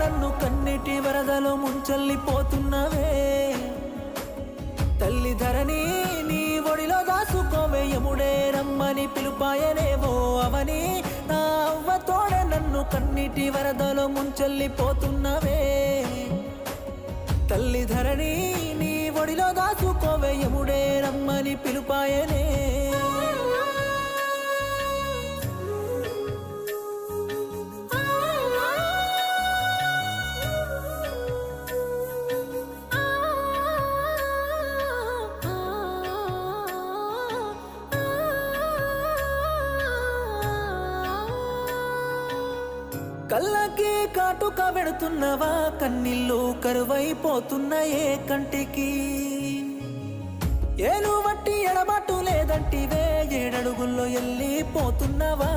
నన్ను కన్నీటి వరదలో ముంచెల్లిపోతున్నవే తల్లి ధరణి నీ ఒడిలో దాసుకోవే యముడే రమ్మని పిలుపాయనేవో అవని నా అవ్వ తోడే నన్ను కన్నీటి వరదలో ముంచెల్లిపోతున్నవే తల్లి ధరణి నీ ఒడిలో దాసుకోవే యముడే రమ్మని పిలుపాయనే కళ్ళకి కాటుక పెడుతున్నవా కన్నీళ్ళు కరువైపోతున్నాయే కంటికి ఏలు వట్టి ఎడబాటు లేదంటివే ఏడడుగుల్లో వెళ్ళిపోతున్నవా